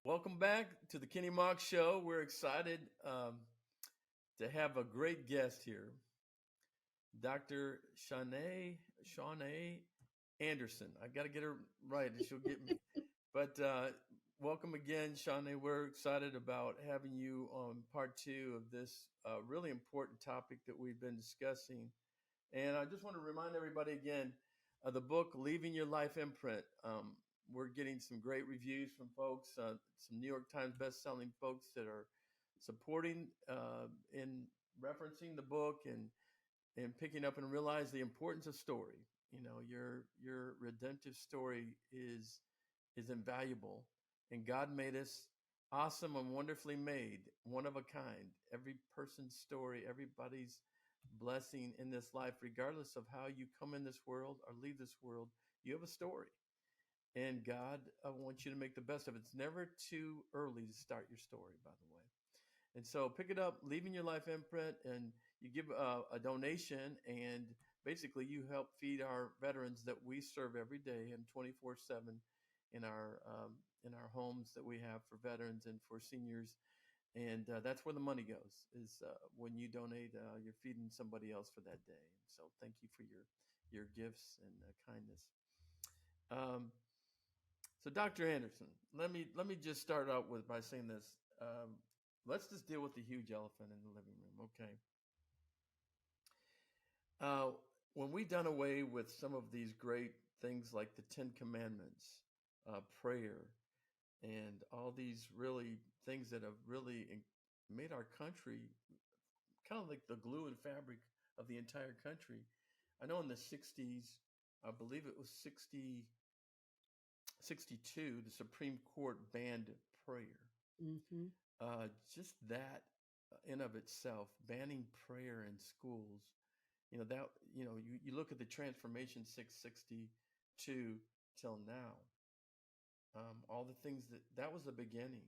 Welcome back to the Kenny Mauck Show. We're excited to have a great guest here, Dr. Shannae Anderson. I got to get her right, and she'll get me. But welcome again, Shannae. We're excited about having you on part two of this really important topic that we've been discussing. And I just want to remind everybody again of the book, Leaving Your Life Imprint. We're getting some great reviews from folks, some New York Times best-selling folks that are supporting in referencing the book and picking up and realize the importance of story. You know, your redemptive story is invaluable, and God made us awesome and wonderfully made, one of a kind. Every person's story, everybody's blessing in this life, regardless of how you come in this world or leave this world, you have a story. And God wants you to make the best of it. It's never too early to start your story, by the way. And so pick it up, Leaving Your Life Imprint, and you give a donation, and basically you help feed our veterans that we serve every day and 24/7 in our homes that we have for veterans and for seniors. And that's where the money goes, is when you donate, you're feeding somebody else for that day. And so thank you for your gifts and kindness. Um, so Dr. Anderson, let me just start out with by saying this. Let's just deal with the huge elephant in the living room, okay? Uh, when we done away with some of these great things like the Ten Commandments, prayer, and all these really things that have really made our country kind of like the glue and fabric of the entire country. I know in the 60s, I believe it was 62, the Supreme Court banned prayer. Mm-hmm. Just that in of itself, banning prayer in schools, you look at the transformation 662 till now, all the things that was the beginning,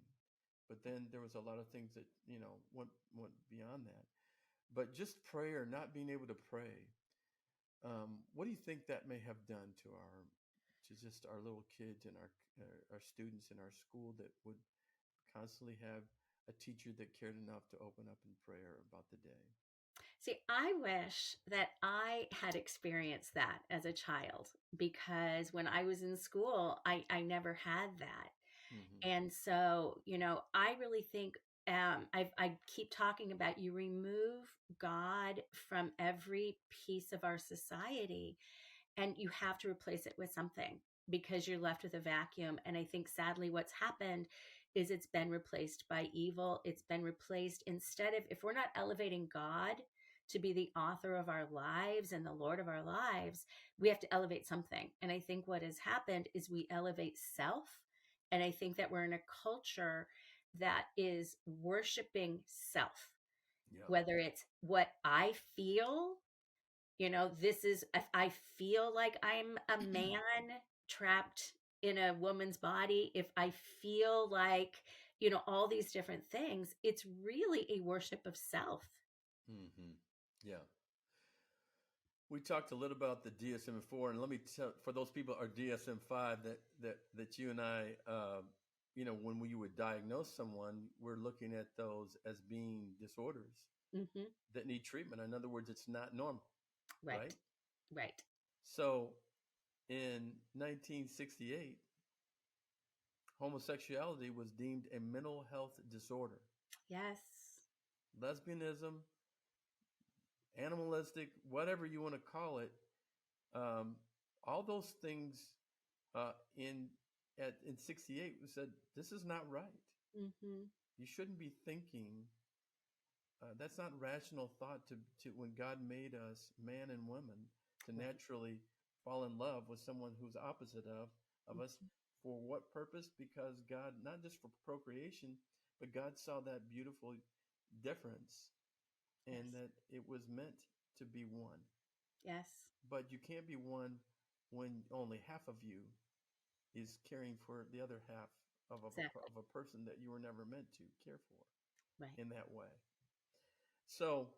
but then there was a lot of things that went beyond that. But just prayer, not being able to pray, what do you think that may have done to just our little kids and our students in our school that would constantly have a teacher that cared enough to open up in prayer about the day? See, I wish that I had experienced that as a child because when I was in school, I never had that. Hmm. And so, I really think I keep talking about you remove God from every piece of our society and you have to replace it with something because you're left with a vacuum. And I think sadly, what's happened is it's been replaced by evil. It's been replaced instead of, if we're not elevating God to be the author of our lives and the Lord of our lives, we have to elevate something. And I think what has happened is we elevate self. And I think that we're in a culture that is worshiping self, Yeah. whether it's what I feel, this is, if I feel like I'm a man trapped in a woman's body, if I feel like, all these different things, it's really a worship of self. Hmm. Yeah. We talked a little about the DSM-4, and let me tell for those people are DSM-5 that you and I, when we would diagnose someone, we're looking at those as being disorders Hmm. that need treatment. In other words, it's not normal, Right. right? Right. So in 1968, homosexuality was deemed a mental health disorder. Yes. Lesbianism, animalistic, whatever you want to call it, um, all those things uh, in in 68 we said this is not right. Hmm. You shouldn't be thinking. That's not rational thought to when God made us man and woman to Right. naturally fall in love with someone who's opposite of us. Hmm. For what purpose? Because God, not just for procreation, but God saw that beautiful difference Yes. and that it was meant to be one. Yes. But you can't be one when only half of you is caring for the other half Exactly. of a person that you were never meant to care for Right. in that way. So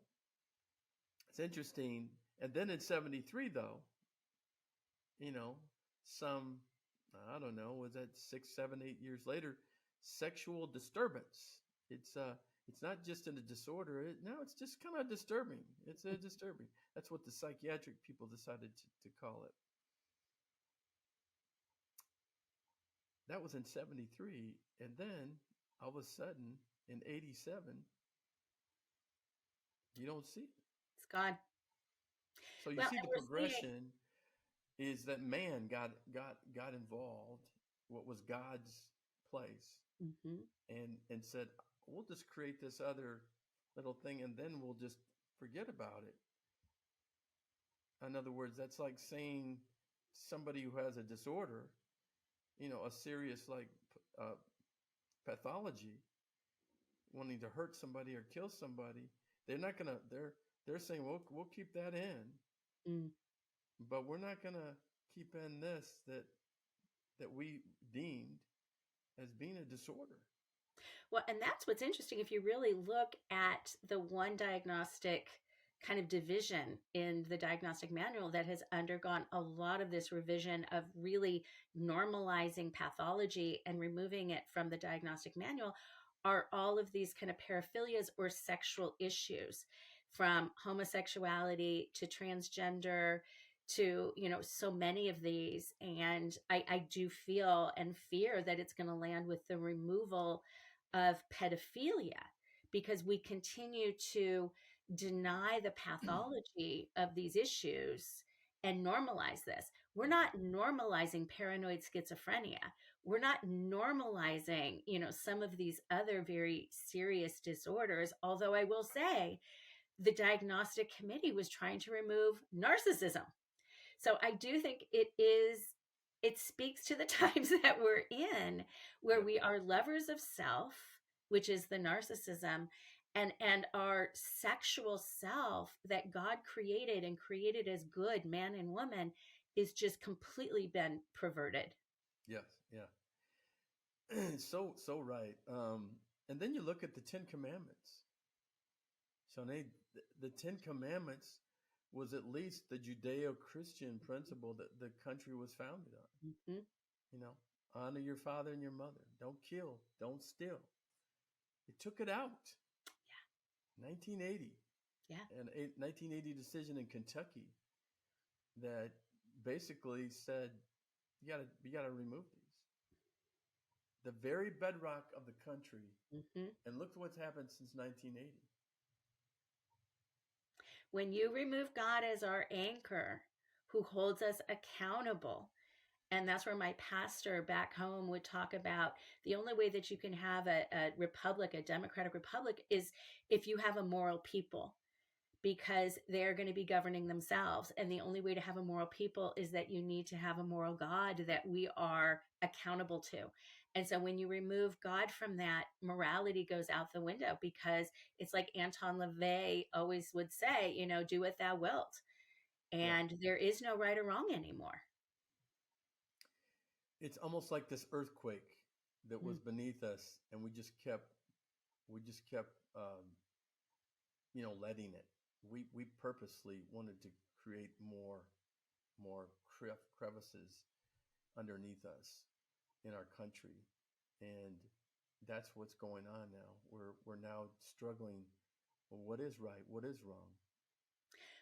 it's interesting. And then in 73, though, you know, some, I don't know, was that 6, 7, 8 years later, sexual disturbance. It's not just in a disorder. No, it's just kind of disturbing. It's a disturbing. That's what the psychiatric people decided to call it. That was in 73. And then all of a sudden in 87, you don't see it. It's gone. So you Well, see and the we're seeing. progression is that man got involved, what was God's place, Hmm. and said, we'll just create this other little thing and then we'll just forget about it. In other words, that's like saying somebody who has a disorder, a serious like uh, pathology, wanting to hurt somebody or kill somebody, they're not gonna. They're saying we'll keep that in, Mm. but we're not gonna keep in this that we deemed as being a disorder. Well, and that's what's interesting. If you really look at the one diagnostic kind of division in the diagnostic manual that has undergone a lot of this revision of really normalizing pathology and removing it from the diagnostic manual, are all of these kind of paraphilias or sexual issues, from homosexuality to transgender to, so many of these. And I do feel and fear that it's going to land with the removal of pedophilia, because we continue to deny the pathology of these issues and normalize this. We're not normalizing paranoid schizophrenia. We're not normalizing, some of these other very serious disorders. Although I will say the diagnostic committee was trying to remove narcissism. So I do think it speaks to the times that we're in, where Yep. we are lovers of self, which is the narcissism, and our sexual self that God created and created as good, man and woman, is just completely been perverted. Yes. Yeah. So right. And then you look at the Ten Commandments. So the Ten Commandments was at least the Judeo-Christian principle that the country was founded on. Hmm. You know, honor your father and your mother. Don't kill. Don't steal. It took it out. 1980, Yeah. and a 1980 decision in Kentucky that basically said you gotta remove these. The very bedrock of the country, Hmm. and look what's happened since 1980. When you remove God as our anchor, who holds us accountable, and that's where my pastor back home would talk about the only way that you can have a republic, a democratic republic, is if you have a moral people, because they're going to be governing themselves. And the only way to have a moral people is that you need to have a moral God that we are accountable to. And so when you remove God from that, morality goes out the window, because it's like Anton LaVey always would say, do what thou wilt. Yeah, And there is no right or wrong anymore. it's almost like this earthquake that was Mm. beneath us, and we just kept letting it. We purposely wanted to create more crevices underneath us in our country, and that's what's going on now. We're now struggling. Well, what is right? What is wrong?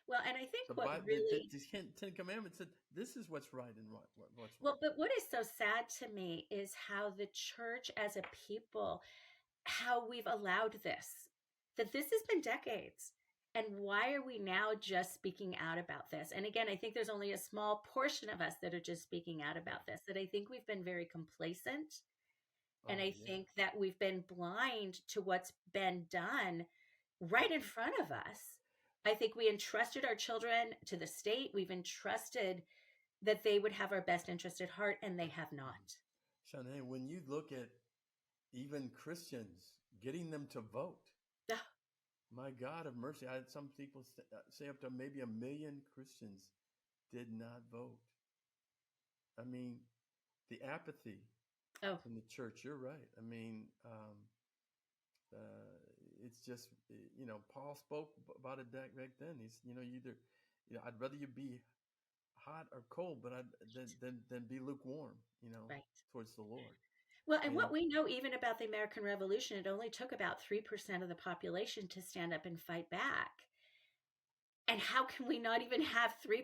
Well, and I think The what Bible, really, the Ten Commandments said this is what's right and what's wrong. well, but what is so sad to me is how the church as a people, how we've allowed this, that this has been decades. And why are we now just speaking out about this? And again, I think there's only a small portion of us that are just speaking out about this, that I think we've been very complacent. And Oh I yeah, think that we've been blind to what's been done right in front of us. I think we entrusted our children to the state. We've entrusted that they would have our best interest at heart, and they have not. Shannae, when you look at even Christians getting them to vote, Ah, my God of mercy, I had some people say up to maybe 1 million Christians did not vote. I mean, the apathy oh, in the church. You're right. I mean, it's just Paul spoke about it back then. He's either I'd rather you be hot or cold, but than be lukewarm. right. Towards the Lord. Well, and And what we know even about the American Revolution, it only took about 3% of the population to stand up and fight back. And how can we not even have 3%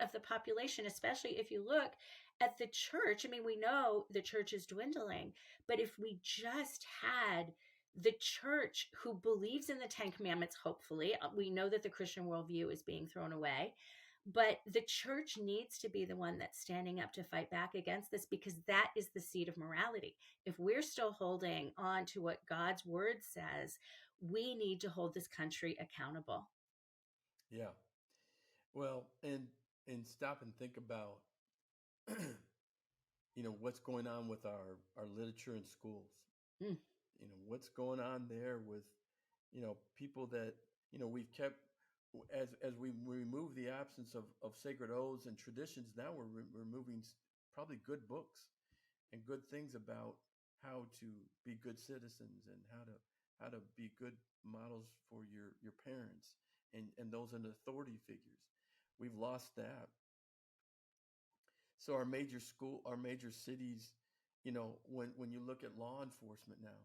of the population, especially if you look at the church? I mean, we know the church is dwindling, but if we just had the church who believes in the Ten Commandments, hopefully, we know that the Christian worldview is being thrown away, but the church needs to be the one that's standing up to fight back against this, because that is the seat of morality. If we're still holding on to what God's word says, we need to hold this country accountable. yeah, well, and stop and think about, what's going on with our literature in schools. Mm, What's going on there with, people that, we've kept, as we remove the absence of sacred oaths and traditions. Now we're removing probably good books and good things about how to be good citizens, and how to be good models for your parents, and those in authority figures. We've lost that. So our major cities, when you look at law enforcement now,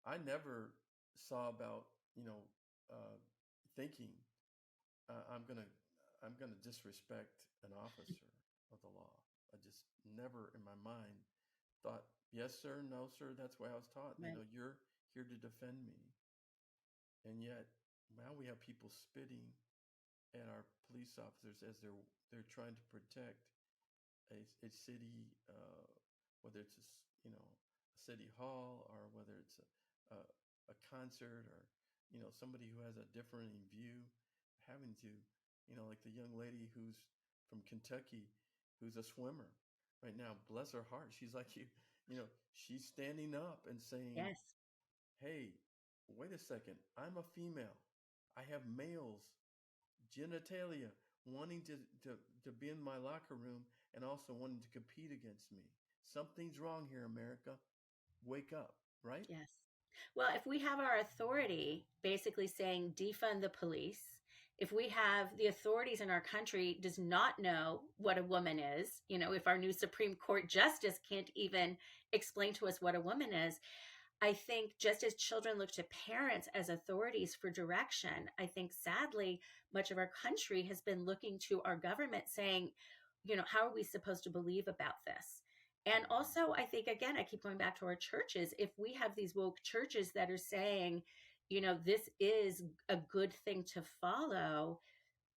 I never saw about, uh, thinking, I'm gonna disrespect an officer of the law. I just never in my mind thought, yes sir, no sir. That's why I was taught. right. You're here to defend me, and yet now we have people spitting at our police officers as they're trying to protect a city, whether it's a city hall, or whether it's a concert, or somebody who has a differing view, having to, like the young lady who's from Kentucky, who's a swimmer right now. Bless her heart, she's like she's standing up and saying, Yes. "Hey, wait a second, I'm a female. I have males genitalia wanting to be in my locker room, and also wanting to compete against me. Something's wrong here, America. Wake up," right? Yes. Well, if we have our authority basically saying defund the police, if we have the authorities in our country does not know what a woman is, if our new Supreme Court justice can't even explain to us what a woman is, I think just as children look to parents as authorities for direction, I think sadly, much of our country has been looking to our government saying, how are we supposed to believe about this? And also, I think, again, I keep going back to our churches. If we have these woke churches that are saying, this is a good thing to follow,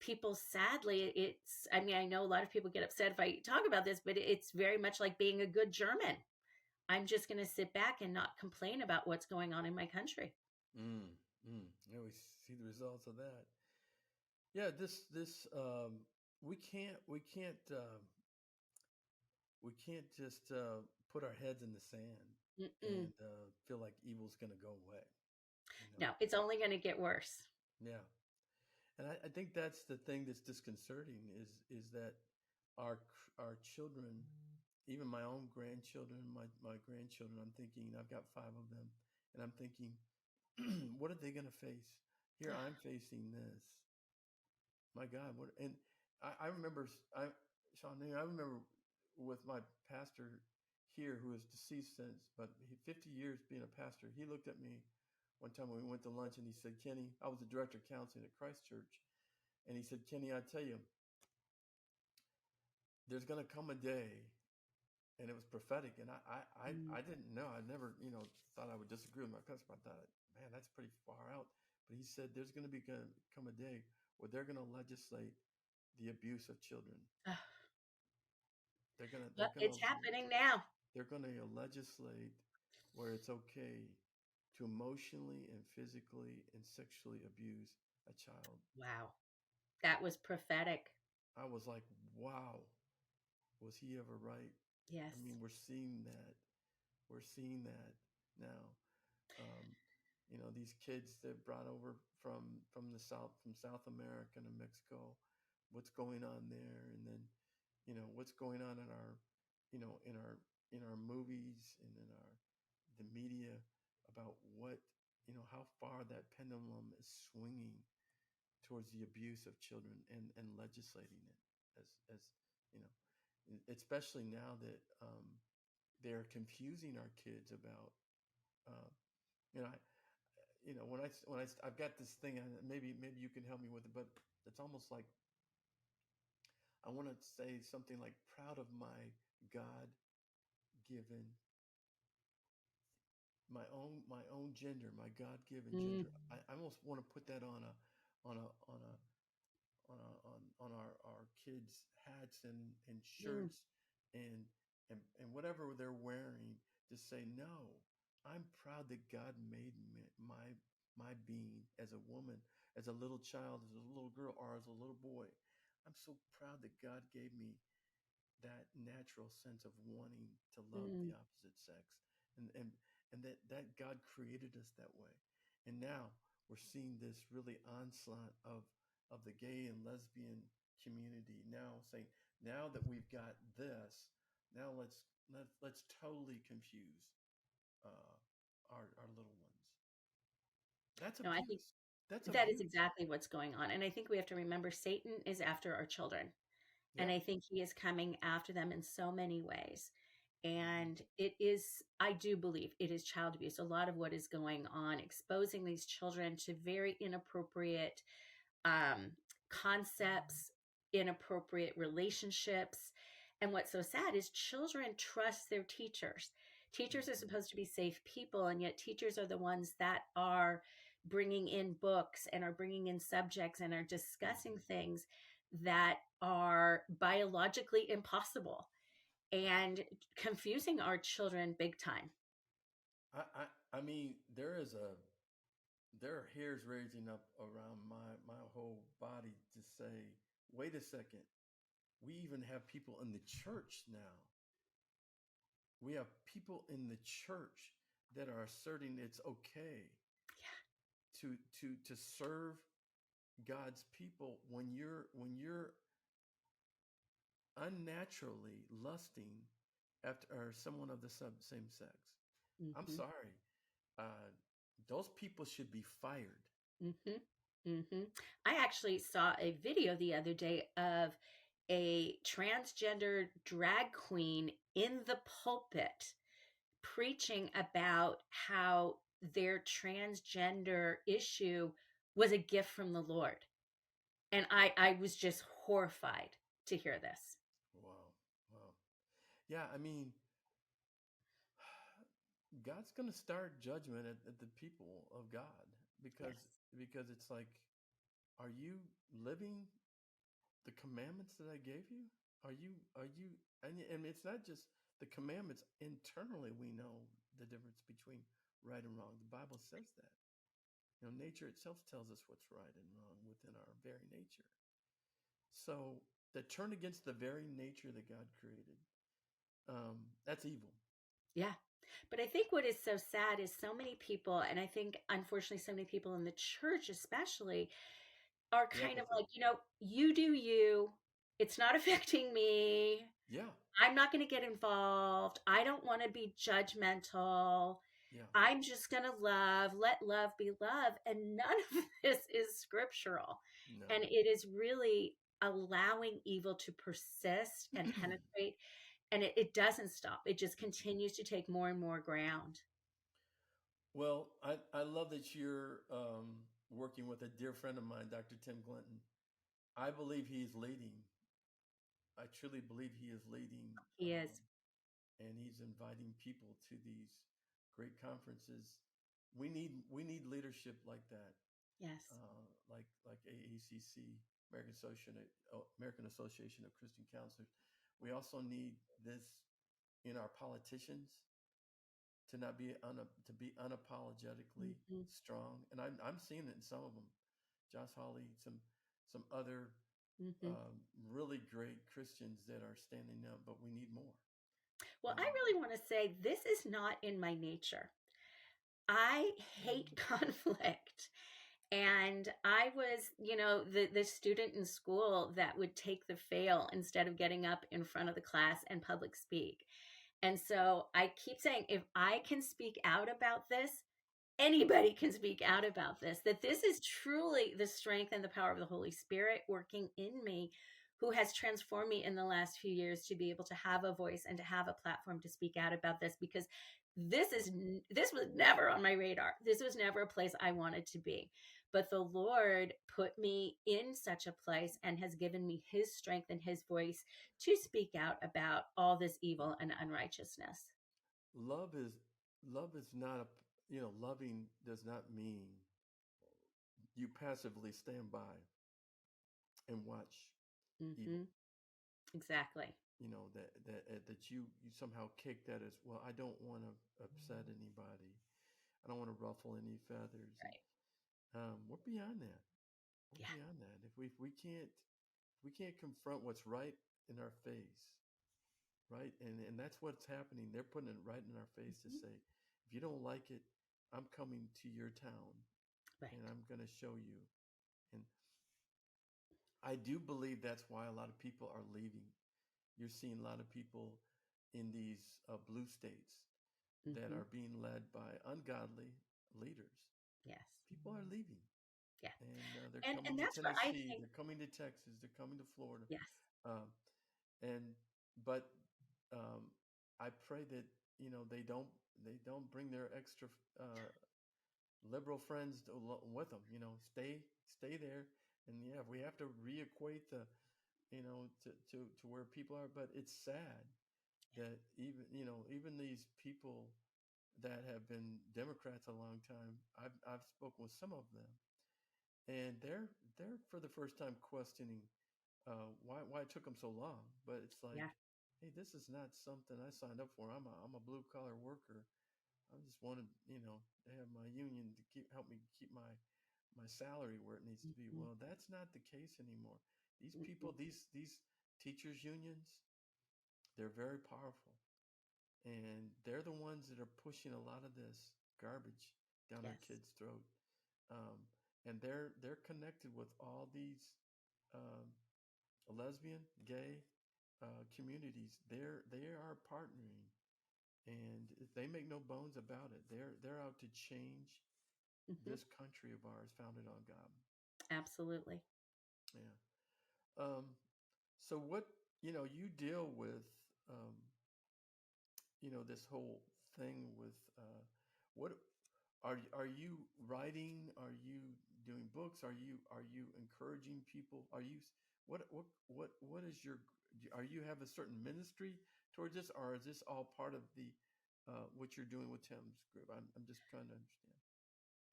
people sadly, I mean, I know a lot of people get upset if I talk about this, but it's very much like being a good German. I'm just going to sit back and not complain about what's going on in my country. Mm, yeah, we see the results of that. Yeah, this we can't just put our heads in the sand Mm-mm. and feel like evil's going to go away. You know, No, it's only going to get worse. yeah. And I think that's the thing that's disconcerting, is that our children, even my own grandchildren, my grandchildren, I'm thinking, I've got five of them, and I'm thinking, what are they going to face? Here I'm facing this. My God, what? And I remember, Shannae, I remember with my pastor here, who is deceased since, but 50 years being a pastor. He looked at me one time when we went to lunch, and he said, "Kenny," I was the director of counseling at Christ Church, and he said, "Kenny, I tell you, there's going to come a day," and it was prophetic. And Mm. I didn't know. I never, thought I would disagree with my pastor. I thought, man, that's pretty far out. But he said, there's going to come a day where they're going to legislate the abuse of children. Ugh. They're gonna But they're gonna it's happening now. they're gonna legislate where it's okay to emotionally and physically and sexually abuse a child. Wow. That was prophetic. I was like, wow, was he ever right? Yes. I mean, we're seeing that. We're seeing that now. Um, these kids that brought over from the South America and Mexico. What's going on there? And then, what's going on in our, in our movies and in the media, about what, how far that pendulum is swinging towards the abuse of children, and legislating it, as especially now that they're confusing our kids about, uh, you know, I've got this thing, and maybe you can help me with it, but it's almost like I want to say something like proud of my God given, my own gender, my God given Mm, gender. I almost want to put that on a on a on our kids' hats and mm, shirts and and whatever they're wearing, to say, no, I'm proud that God made me, my being, as a woman, as a little child, as a little girl, or as a little boy. I'm so proud that God gave me that natural sense of wanting to love mm. the opposite sex, and that God created us that way. And now we're seeing this really onslaught of the gay and lesbian community, now saying, now that we've got this, now let's totally confuse uh, our little ones. That's No, I think abuse. That's that is abuse. exactly what's going on. And I think we have to remember Satan is after our children. And Yeah. I think he is coming after them in so many ways. Mhm. And it is, I do believe it is child abuse. A lot of what is going on, exposing these children to very inappropriate um, concepts, inappropriate relationships. And what's so sad is children trust their teachers. Teachers are Mhm. supposed to be safe people, and yet teachers are the ones that are bringing in books and are bringing in subjects and are discussing Mhm. things that are biologically impossible and confusing our children big time. I mean, there are hairs raising up around my whole body to say, wait a second. We even have people in the church now. We have people in the church that are asserting it's okay to serve God's people when you're unnaturally lusting after someone of the same sex. I'm Hmm. sorry. Uh, those people should be fired. Hmm. Hmm. I actually saw a video the other day of a transgender drag queen in the pulpit preaching about how their transgender issue was a gift from the Lord. And I was just horrified to hear this. Wow. Wow. Yeah, I mean, God's going to start judgment at the people of God, Yes. because it's like, are you living the commandments that I gave you? Are you and it's not just the commandments. Internally, we know the difference between right and wrong. The Bible says that. Nature itself tells us what's right and wrong within our very nature. So that turn against the very nature that God created, that's evil. Yeah. But I think what is so sad is so many people, and I think unfortunately so many people in the church especially, are The kind of apathy. like, you do you. It's not affecting me. Yeah, I'm not going to get involved. I don't want to be judgmental. yeah. I'm just going to love, let love be love. And none of this is scriptural. No. And it is really allowing evil to persist and penetrate. And it doesn't stop, it just continues to take more and more ground. Well, I love that you're working with a dear friend of mine, Dr. Tim Glinton. I believe he's leading. I truly believe he is leading, He is. and he's inviting people to these great conferences. We need leadership like that, Yes. like AACC, American Association of Christian Counselors. We also need this in our politicians, to not be to be unapologetically Hmm. strong, and I'm seeing it in some of them. Josh Hawley, some other Hmm. really great Christians that are standing up, but we need more. Well, I Um, really want to say this is not in my nature. I hate conflict. And I was, the student in school that would take the fail instead of getting up in front of the class and public speak. And so I keep saying, if I can speak out about this, anybody can speak out about this, that this is truly the strength and the power of the Holy Spirit working in me, who has transformed me in the last few years to be able to have a voice and to have a platform to speak out about this, because this was never on my radar. This was never a place I wanted to be. But the Lord put me in such a place and has given me his strength and his voice to speak out about all this evil and unrighteousness. Love is love is not a loving does not mean you passively stand by and watch evil. Hmm. Exactly. That you somehow kick that as well. I don't want to upset anybody. I don't want to ruffle any feathers. And Right. we're beyond that. We're Yeah. beyond that. If we can't confront what's right in our face, right? And that's what's happening. They're putting it right in our face to Hmm. say, if you don't like it, I'm coming to your town Right. and I'm going to show you. And I do believe that's why a lot of people are leaving. You're seeing a lot of people in these blue states that Hmm. are being led by ungodly leaders. Yes. People are leaving, Yeah. and they're And coming to that's where I Tennessee, think, they're coming to Texas, they're coming to Florida. yes. Um, and but I pray that they don't bring their extra uh, liberal friends with them. Stay there, and yeah, we have to reequate the to where people are. But it's sad that even these people that have been Democrats a long time, I've spoken with some of them, and they're for the first time questioning why it took them so long. But it's like, Yeah. hey, this is not something I signed up for. I'm a blue collar worker. I just wanted to have my union to help me keep my salary where it needs to be. Hmm. Well, that's not the case anymore. These Hmm. people, these teachers unions, they're very powerful, and they're the ones that are pushing a lot of this garbage down our Yes. kids' throat. Um, and they're connected with all these um, lesbian, gay communities. They are partnering, and they make no bones about it. They're out to change Hmm. this country of ours, founded on God. Absolutely. Yeah. Um, so what you deal with um, this whole thing with what are you writing? Are you doing books? Are you encouraging people? What is your are you have a certain ministry towards this, or is this all part of the what you're doing with Tim's group? I'm just trying to understand.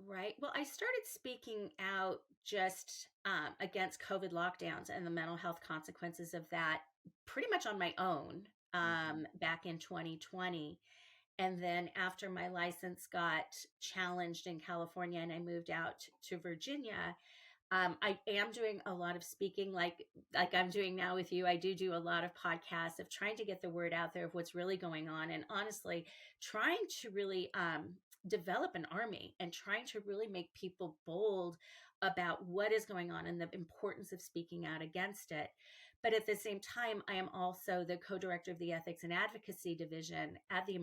Right. Well, I started speaking out just against COVID lockdowns and the mental health consequences of that pretty much on my own Hmm. back in 2020. And then after my license got challenged in California and I moved out to Virginia, I am doing a lot of speaking, like I'm doing now with you. I do a lot of podcasts of trying to get the word out there of what's really going on, and honestly, trying to really develop an army and trying to really make people bold about what is going on and the importance of speaking out against it. But at the same time, I am also the co-director of the Ethics and Advocacy Division at the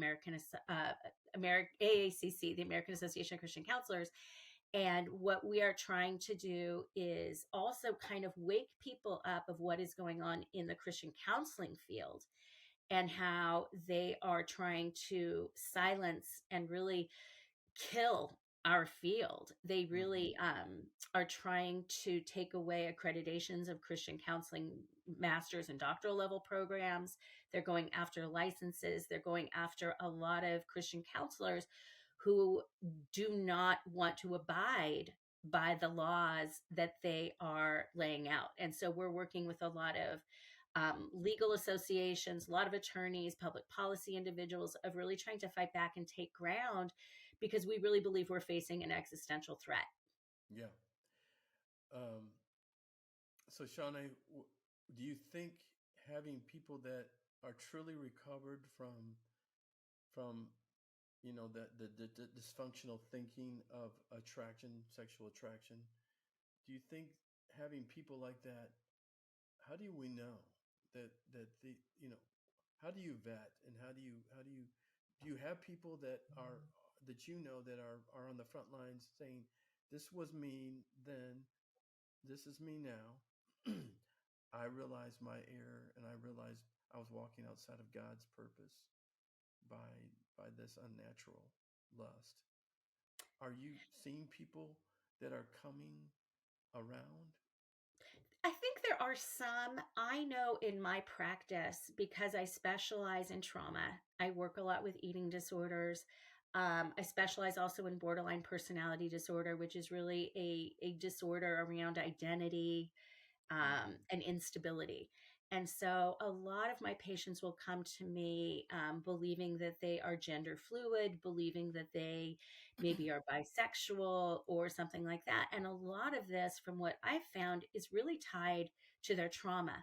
AACC, the American Association of Christian Counselors. And what we are trying to do is also kind of wake people up of what is going on in the Christian counseling field and how they are trying to silence and really kill our field. They Hmm. really are trying to take away accreditations of Christian counseling master's and doctoral level programs. They're going after licenses. They're going after a lot of Christian counselors who do not want to abide by the laws that they are laying out. And so we're working with a lot of legal associations, a lot of attorneys, public policy individuals of really trying to fight back and take ground because we really believe we're facing an existential threat. Yeah. Um, so, Shawnee, do you think having people that are truly recovered from the dysfunctional thinking of attraction, sexual attraction, do you think having people like that, how do we know that the how do you vet, and how do you do you have people that are that that are on the front lines saying, this was me then, this is me now, I realized my error, and I realized I was walking outside of God's purpose by this unnatural lust. Are you seeing people that are coming around? I think there are some. I know in my practice, because I specialize in trauma, I work a lot with eating disorders. I specialize also in borderline personality disorder, which is really a disorder around identity, Mm-hmm. and instability. And so a lot of my patients will come to me believing that they are gender fluid, believing that they maybe are bisexual or something like that. And a lot of this, from what I've found, is really tied to their trauma.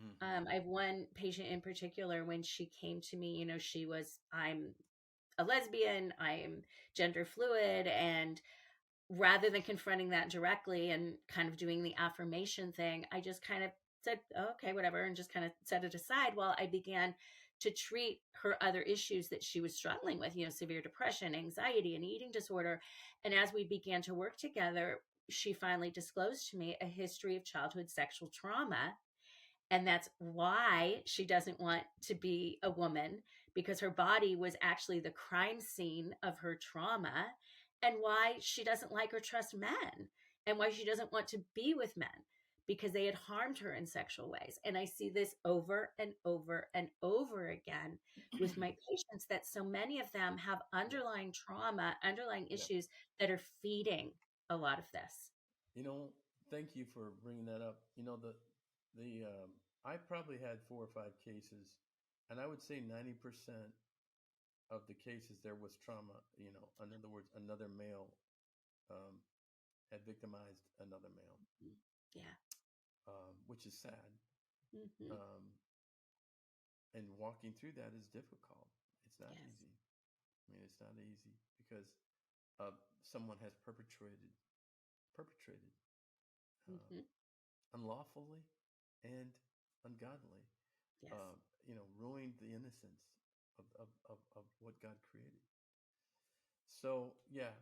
Mm-hmm. I have one patient in particular, when she came to me, I'm a lesbian, I'm gender fluid, and rather than confronting that directly and kind of doing the affirmation thing, I just kind of said, oh, okay, whatever, and just kind of set it aside while I began to treat her other issues that she was struggling with, severe depression, anxiety, and eating disorder. And as we began to work together, she finally disclosed to me a history of childhood sexual trauma, and that's why she doesn't want to be a woman, because her body was actually the crime scene of her trauma, and why she doesn't like or trust men, and why she doesn't want to be with men, because they had harmed her in sexual ways. And I see this over and over and over again with my patients, that so many of them have Yeah. underlying trauma, underlying Yeah. issues that are feeding a lot of this. You know, thank you for bringing that up. The I probably had 4 or 5 cases, and I would say 90% of the cases there was trauma. In other words, another male um, had victimized another male, Yeah. which is sad. Hmm. Um, and walking through that is difficult. It's not Yes. easy. I mean, it's not easy because someone has perpetrated um, Hmm. unlawfully and ungodly. Yes. Ruined the innocence of what God created. So yeah,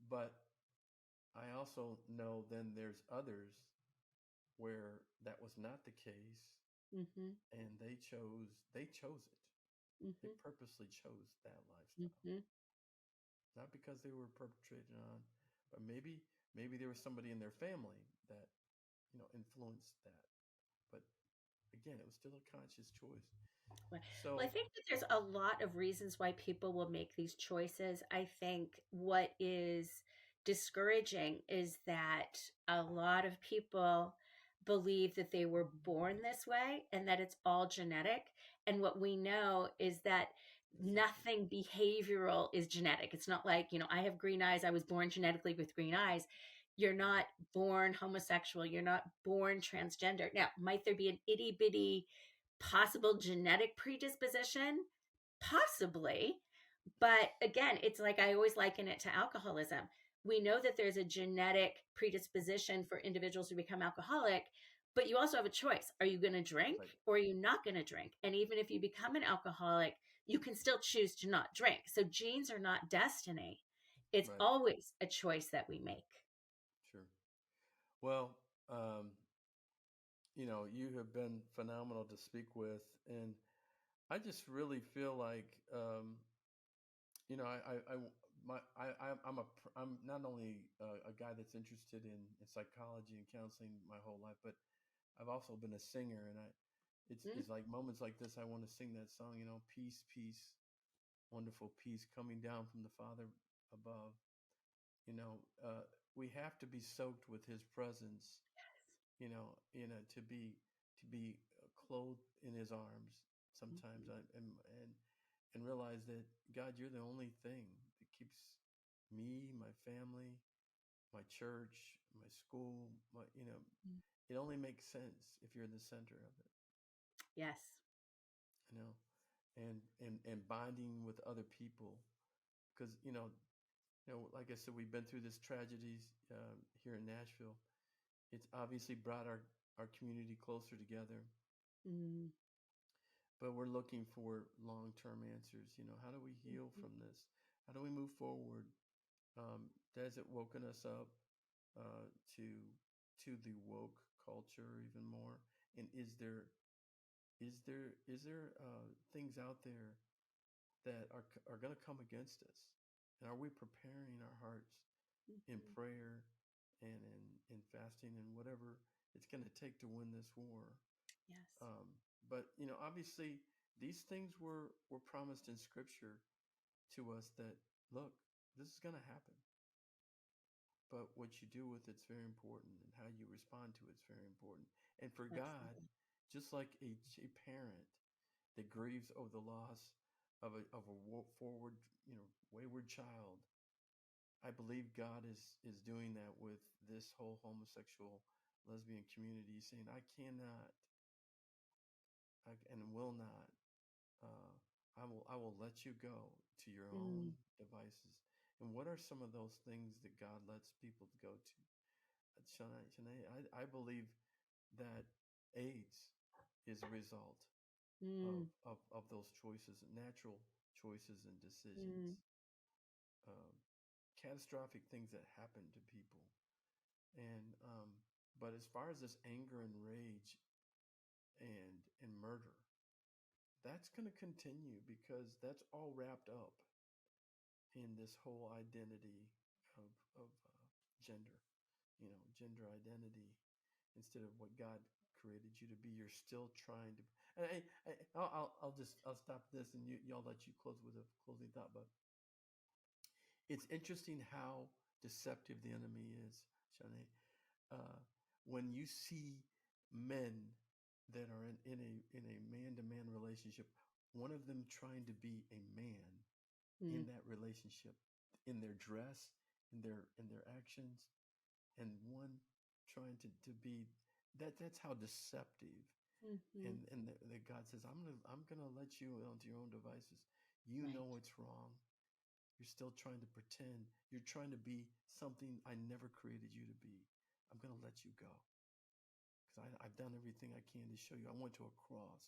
but I also know then there's others where that was not the case, Hmm. and they chose it. They Hmm. purposely chose that lifestyle, Hmm. not because they were perpetrated on, but maybe there was somebody in their family that influenced that. But again, it was still a conscious choice. Well, I So think that there's a lot of reasons why people will make these choices. I think what is discouraging is that a lot of people believe that they were born this way and that it's all genetic. And what we know is that exactly. nothing behavioral is genetic. It's not like, I have green eyes, I was born genetically with green eyes. You're not born homosexual, you're not born transgender. Now, might there be an itty bitty possible genetic predisposition? Possibly. But again, it's like I always liken it to alcoholism. We know that there's a genetic predisposition for individuals to become alcoholic, but you also have a choice. Are you going to drink Right. or are you not going to drink? And even if you become an alcoholic, you can still choose to not drink. So genes are not destiny. It's Right. always a choice that we make. Sure. Well, um, you have been phenomenal to speak with, and I just really feel like, I my I'm not only a guy that's interested in psychology and counseling my whole life, but I've also been a singer, and Mm. it's like moments like this I want to sing that song. Peace, peace, wonderful peace coming down from the Father above. You know, uh, we have to be soaked with His presence. To be clothed in His arms. Sometimes Mhm. and realize that God, you're the only thing that keeps me, my family, my church, my school. Mm. It only makes sense if you're in the center of it. Yes. You know, and bonding with other people because like I said, we've been through this tragedies here in Nashville. It's obviously brought our community closer together, Mm. but we're looking for long-term answers. How do we heal Mhm. from this? How do we move forward? Has it woken us up uh, to to the woke culture even more? And is there things out there that are going to come against us? And are we preparing our hearts in Mhm. prayer and in fasting and whatever it's going to take to win this war? Yes. Um, but obviously, these things were promised in Scripture to us that look, this is going to happen. But what you do with it's very important, and how you respond to it's very important. And for God, Absolutely. just like a parent that grieves over the loss of a forward, wayward child, I believe God is doing that with this whole homosexual lesbian community, saying, I cannot, and will not. Uh, I will let you go to your own Mm, devices. And what are some of those things that God lets people go to? Shanae, I believe that AIDS is a result of, mm, of those choices, natural choices and decisions, mm, um, catastrophic things that happen to people. And but as far as this anger and rage and murder, that's going to continue because that's all wrapped up in this whole identity of gender, gender identity instead of what God created you to be. You're still trying to. And I'll stop this, and y'all let you close with a closing thought. But it's interesting how deceptive the enemy is, Shanae. Uh, when you see men that are in a man-to-man relationship, one of them trying to be a man mm, in that relationship, in their dress, in their actions, and one trying to be that's how deceptive. mhm. And that God says, I'm gonna let you onto your own devices. You Right. know it's wrong. You're still trying to pretend. You're trying to be something I never created you to be. I'm gonna let you go because I've done everything I can to show you. I went to a cross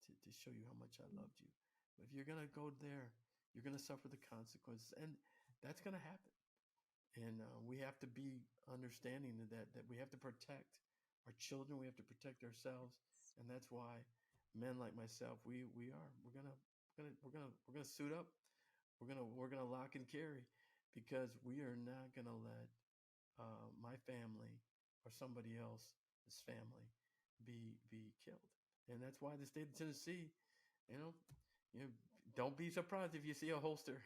to show you how much I Mm, loved you. But if you're gonna go there, you're gonna suffer the consequences, and that's gonna happen. And we have to be understanding of that we have to protect our children. We have to protect ourselves, and that's why men like myself, we're gonna suit up. We're gonna lock and carry, because we are not gonna let my family or somebody else's family be killed. And that's why the state of Tennessee, you know, you know, don't be surprised if you see a holster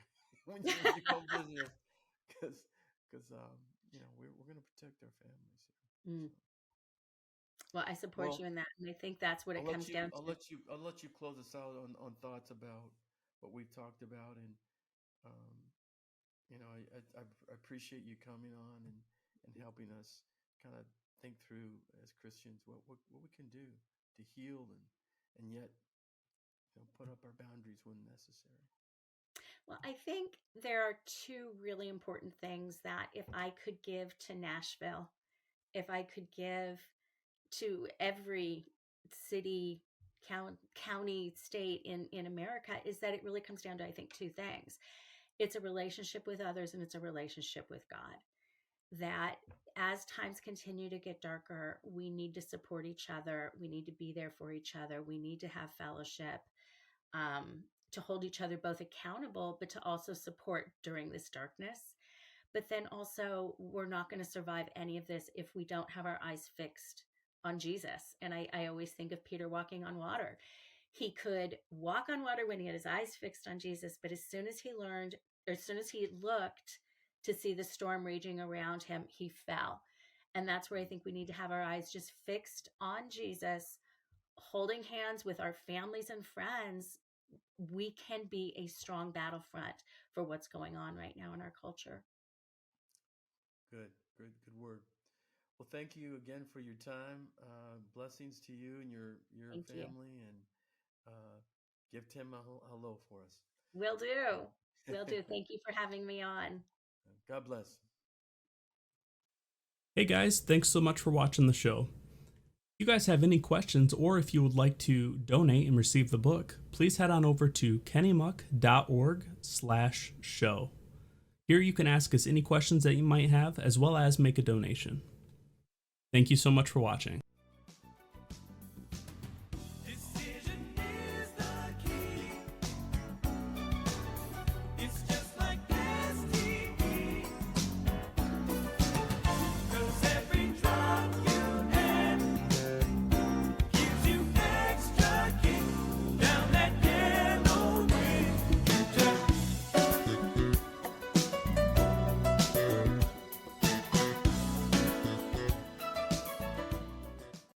when you come visit us, because we're going to protect our families here. mm. So, Well, I support well, you in that, and I think that's what I'll it let comes you down I'll to. let you I'll let you close us out on thoughts about what we've talked about. And um, I appreciate you coming on and helping us kind of think through as Christians what we can do to heal and yet put up our boundaries when necessary. Well, I think there are two really important things that if I could give to Nashville, if I could give to every city, county, state in America, is that it really comes down to, I think, two things. It's a relationship with others, and it's a relationship with God. That as times continue to get darker, we need to support each other. We need to be there for each other. We need to have fellowship, to hold each other both accountable, but to also support during this darkness. But then also, we're not going to survive any of this if we don't have our eyes fixed on Jesus. And I always think of Peter walking on water. He could walk on water when he had his eyes fixed on Jesus, but as soon as he learned, or as soon as he looked to see the storm raging around him, he fell. And that's where I think we need to have our eyes just fixed on Jesus, holding hands with our families and friends. We can be a strong battlefront for what's going on right now in our culture. Good, good word. Well, thank you again for your time. Blessings to you and your Thank you. family, and give Tim a hello for us. Will do. Will do. Thank you for having me on. God bless. Hey guys, thanks so much for watching the show. If you guys have any questions, or if you would like to donate and receive the book, please head on over to kennymuck.org/show. Here you can ask us any questions that you might have, as well as make a donation. Thank you so much for watching.